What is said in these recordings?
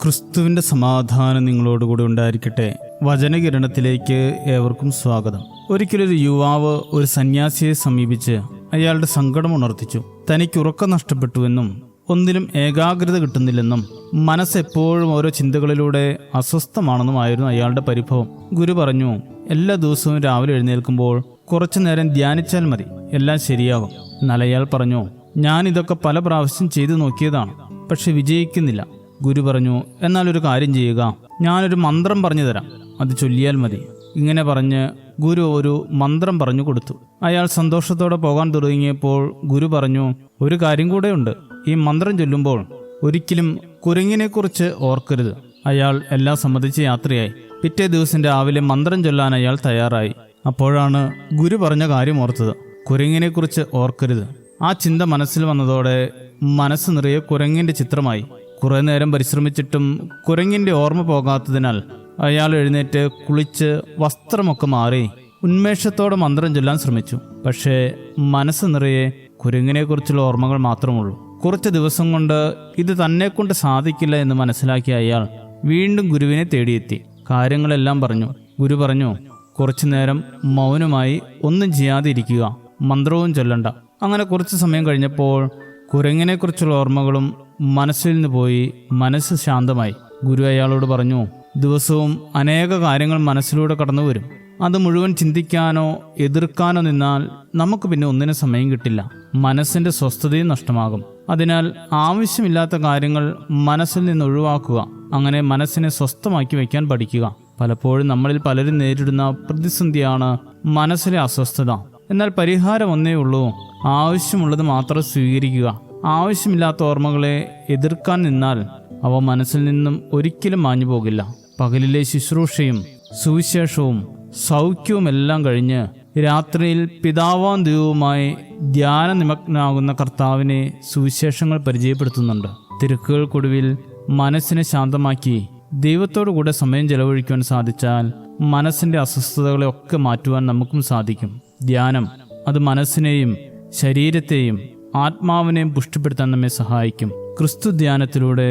ക്രിസ്തുവിൻ്റെ സമാധാനം നിങ്ങളോടുകൂടി ഉണ്ടായിരിക്കട്ടെ. വചനകിരണത്തിലേക്ക് ഏവർക്കും സ്വാഗതം. ഒരിക്കലൊരു യുവാവ് ഒരു സന്യാസിയെ സമീപിച്ച് അയാളുടെ സങ്കടം ഉണർത്തിച്ചു. തനിക്ക് ഉറക്കം നഷ്ടപ്പെട്ടുവെന്നും ഒന്നിലും ഏകാഗ്രത കിട്ടുന്നില്ലെന്നും മനസ്സെപ്പോഴും ഓരോ ചിന്തകളിലൂടെ അസ്വസ്ഥമാണെന്നുമായിരുന്നു അയാളുടെ പരിഭവം. ഗുരു പറഞ്ഞു, എല്ലാ ദിവസവും രാവിലെ എഴുന്നേൽക്കുമ്പോൾ കുറച്ചു നേരം ധ്യാനിച്ചാൽ മതി, എല്ലാം ശരിയാകും. എന്നാൽ അയാൾ പറഞ്ഞു, ഞാൻ ഇതൊക്കെ പല പ്രാവശ്യം ചെയ്തു നോക്കിയതാണ്, പക്ഷെ വിജയിക്കുന്നില്ല. ഗുരു പറഞ്ഞു, എന്നാൽ ഒരു കാര്യം ചെയ്യുക, ഞാനൊരു മന്ത്രം പറഞ്ഞു തരാം, അത് ചൊല്ലിയാൽ മതി. ഇങ്ങനെ പറഞ്ഞ് ഗുരു ഒരു മന്ത്രം പറഞ്ഞു കൊടുത്തു. അയാൾ സന്തോഷത്തോടെ പോകാൻ തുടങ്ങിയപ്പോൾ ഗുരു പറഞ്ഞു, ഒരു കാര്യം കൂടെ ഉണ്ട്, ഈ മന്ത്രം ചൊല്ലുമ്പോൾ ഒരിക്കലും കുരങ്ങിനെക്കുറിച്ച് ഓർക്കരുത്. അയാൾ എല്ലാം സമ്മതിച്ച് യാത്രയായി. പിറ്റേ ദിവസം രാവിലെ മന്ത്രം ചൊല്ലാൻ അയാൾ തയ്യാറായി. അപ്പോഴാണ് ഗുരു പറഞ്ഞ കാര്യം ഓർത്തത്, കുരങ്ങിനെക്കുറിച്ച് ഓർക്കരുത്. ആ ചിന്ത മനസ്സിൽ വന്നതോടെ മനസ്സ് നിറയെ കുരങ്ങിന്റെ ചിത്രമായി. കുറെ നേരം പരിശ്രമിച്ചിട്ടും കുരങ്ങിന്റെ ഓർമ്മ പോകാത്തതിനാൽ അയാൾ എഴുന്നേറ്റ് കുളിച്ച് വസ്ത്രമൊക്കെ മാറി ഉന്മേഷത്തോടെ മന്ത്രം ചൊല്ലാൻ ശ്രമിച്ചു. പക്ഷേ മനസ്സ് നിറയെ കുരങ്ങിനെക്കുറിച്ചുള്ള ഓർമ്മകൾ മാത്രമുള്ളൂ. കുറച്ച് ദിവസം കൊണ്ട് ഇത് തന്നെ കൊണ്ട് സാധിക്കില്ല എന്ന് മനസ്സിലാക്കിയ അയാൾ വീണ്ടും ഗുരുവിനെ തേടിയെത്തി. കാര്യങ്ങളെല്ലാം പറഞ്ഞു. ഗുരു പറഞ്ഞു, കുറച്ചു നേരം മൗനമായി ഒന്നും ചെയ്യാതെ ഇരിക്കുക, മന്ത്രവും ചൊല്ലണ്ട. അങ്ങനെ കുറച്ച് സമയം കഴിഞ്ഞപ്പോൾ കുരങ്ങിനെക്കുറിച്ചുള്ള ഓർമ്മകളും മനസ്സിൽ നിന്ന് പോയി മനസ്സ് ശാന്തമായി. ഗുരു അയാളോട് പറഞ്ഞു, ദിവസവും അനേക കാര്യങ്ങൾ മനസ്സിലൂടെ കടന്നു വരും. അത് മുഴുവൻ ചിന്തിക്കാനോ എതിർക്കാനോ നിന്നാൽ നമുക്ക് പിന്നെ ഒന്നിനും സമയം കിട്ടില്ല, മനസ്സിന്റെ സ്വസ്ഥതയും നഷ്ടമാകും. അതിനാൽ ആവശ്യമില്ലാത്ത കാര്യങ്ങൾ മനസ്സിൽ നിന്ന് ഒഴിവാക്കുക. അങ്ങനെ മനസ്സിനെ സ്വസ്ഥമാക്കി വയ്ക്കാൻ പഠിക്കുക. പലപ്പോഴും നമ്മളിൽ പലരും നേരിടുന്ന പ്രതിസന്ധിയാണ് മനസ്സിലെ അസ്വസ്ഥത. എന്നാൽ പരിഹാരം ഒന്നേ ഉള്ളൂ, ആവശ്യമുള്ളത് മാത്രം സ്വീകരിക്കുക. ആവശ്യമില്ലാത്ത ഓർമ്മകളെ എതിർക്കാൻ നിന്നാൽ അവ മനസ്സിൽ നിന്നും ഒരിക്കലും മാഞ്ഞു പോകില്ല. പകലിലെ ശുശ്രൂഷയും സുവിശേഷവും സൗഖ്യവും എല്ലാം കഴിഞ്ഞ് രാത്രിയിൽ പിതാവാം ദൈവവുമായി ധ്യാന നിമഗ്നാകുന്ന കർത്താവിനെ സുവിശേഷങ്ങൾ പരിചയപ്പെടുത്തുന്നുണ്ട്. തിരക്കുകൾക്കൊടുവിൽ മനസ്സിനെ ശാന്തമാക്കി ദൈവത്തോടു കൂടെ സമയം ചെലവഴിക്കുവാൻ സാധിച്ചാൽ മനസ്സിന്റെ അസ്വസ്ഥതകളെ ഒക്കെ മാറ്റുവാൻ നമുക്കും സാധിക്കും. ധ്യാനം അത് മനസ്സിനെയും ശരീരത്തെയും ആത്മാവിനെയും പുഷ്ടിപ്പെടുത്താൻ നമ്മെ സഹായിക്കും. ക്രിസ്തു ധ്യാനത്തിലൂടെ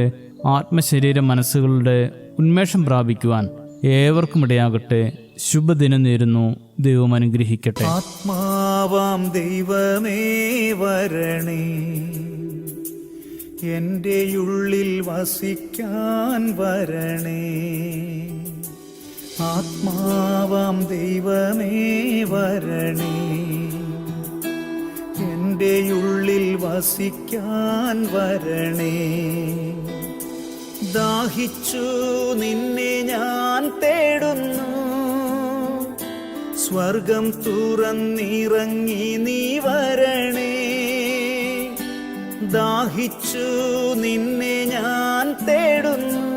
ആത്മശരീര മനസ്സുകളുടെ ഉന്മേഷം പ്രാപിക്കുവാൻ ഏവർക്കും ഇടയാകട്ടെ. ശുഭദിനം നേരുന്നു. ദൈവം അനുഗ്രഹിക്കട്ടെ. ആത്മാവാം ദൈവമേ വരണേ, എൻ്റെ ഉള്ളിൽ വസിക്കാൻ വരണേ. ആത്മാവാം ദൈവമേ വരണേ, എൻ്റെ ഉള്ളിൽ വസിക്കാൻ വരണേ. ദാഹിച്ചു നിന്നെ ഞാൻ തേടുന്നു, സ്വർഗം തുറന്നിറങ്ങി നീ വരണേ. ദാഹിച്ചു നിന്നെ ഞാൻ തേടുന്നു,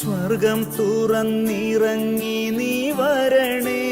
സ്വർഗം തുറന്നിറങ്ങി നീ വരണേ.